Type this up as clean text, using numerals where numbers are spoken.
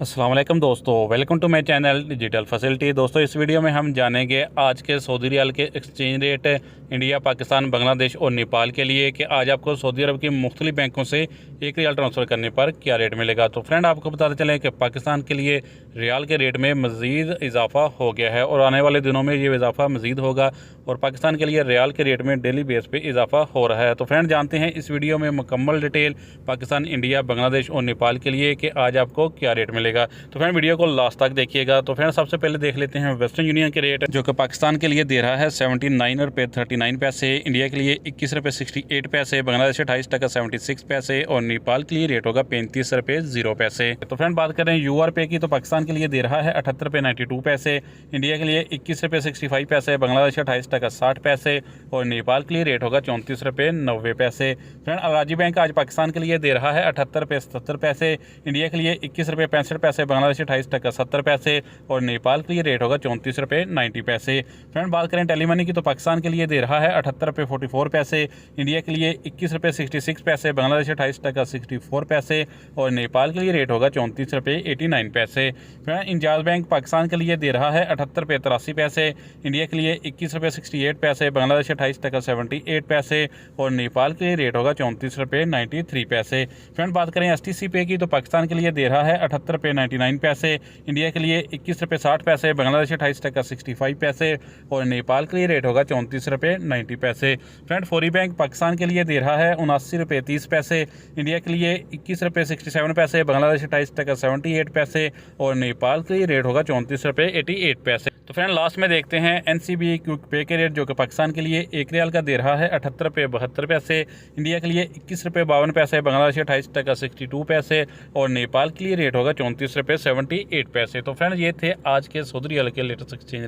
अस्सलाम वालेकुम दोस्तों, welcome to my channel digital facility. दोस्तों, इस वीडियो में हम जानेंगे आज के सऊदी रियाल के exchange rate India, Pakistan, Bangladesh और नेपाल के लिए कि आज आपको सऊदी अरब की मुख्तलिफ बैंकों से एक रियाल ट्रांसफ़र करने पर क्या रेट मिलेगा। तो फ्रेंड, आपको बताते चलें कि पाकिस्तान के लिए रियाल के रेट में मज़ीद इजाफा हो गया है और आने वाले दिनों में ये इजाफा मज़ीद होगा और पाकिस्तान के लिए रियाल के रेट में डेली बेस पे इजाफा हो रहा है। तो फ्रेंड, जानते हैं इस वीडियो में मुकम्मल डिटेल पाकिस्तान, इंडिया, बांग्लादेश और नेपाल के लिए कि आज आपको क्या रेट मिलेगा। तो फ्रेंड, वीडियो को लास्ट तक देखिएगा। तो फ्रेंड, सबसे पहले देख लेते हैं वेस्टर्न यूनियन के रेट, जो कि पाकिस्तान के लिए दे रहा है 79 रुपये 39 पैसे, इंडिया के लिए 21 रुपये 68 पैसे, बांग्लादेश 28 टका 76 पैसे और नेपाल के लिए रेट होगा 35 रुपये 0 पैसे। तो फ्रेंड, बात करें यूआर पे की, तो पाकिस्तान के लिए दे रहा है 78 रुपये 92 पैसे, इंडिया के लिए 21 रुपये 65 पैसे, बांग्लादेश 28 टका 60 पैसे और नेपाल के लिए रेट होगा 34 रुपये 90 पैसे। फ्रेंड, अलाजी बैंक आज पाकिस्तान के लिए दे रहा है 78 रुपये 77 पैसे, इंडिया के लिए 21 रुपये 65 पैसे, बांग्लादेश 28 टका 70 पैसे और नेपाल के लिए रेट होगा 34 रुपये 90 पैसे। फ्रेंड, बात करें टेली मनी की, तो पाकिस्तान के लिए दे रहा है 78 रुपये 44 पैसे, इंडिया के लिए 21 रुपये 66 पैसे, बांग्लादेश 28 टका 64 पैसे और नेपाल के लिए रेट होगा 34 रुपये 89 पैसे। फ्रेंड, इंजाज बैंक पाकिस्तान के लिए दे रहा है 78 रुपये 83 पैसे, इंडिया के लिए 21 रुपये 68 पैसे, बांग्लादेश 28 टका 78 पैसे और नेपाल के लिए रेट होगा 34 रुपये 93 पैसे। फ्रेंड, बात करें एसटीसी पे की, तो पाकिस्तान के लिए दे रहा है 78 रुपये 99 पैसे, इंडिया के लिए 21 रुपये 60 पैसे, बांग्लादेश 28 टका 65 पैसे और नेपाल के लिए रेट होगा 34 रुपये 90 पैसे। फ्रेंड, फौरी बैंक पाकिस्तान के लिए दे रहा है 79 रुपये 30 पैसे, इंडिया के लिए 21 रुपये 67 पैसे, बांग्लादेश 28 टका 78 पैसे और नेपाल के लिए रेट होगा 34 रुपये 88 पैसे। तो फ्रेंड, लास्ट में देखते हैं एनसीबी क्विक पे के रेट, जो कि पाकिस्तान के लिए एक रियाल का दे रहा है 78 रुपये 72 पैसे, इंडिया के लिए 21 रुपये 52 पैसे, बांग्लादेश 28 टका 62 पैसे और नेपाल के लिए रेट होगा 34 रुपये 78 पैसे। तो फ्रेंड, ये थे आज के सऊदी रियाल के लेटेस्ट एक्सचेंज।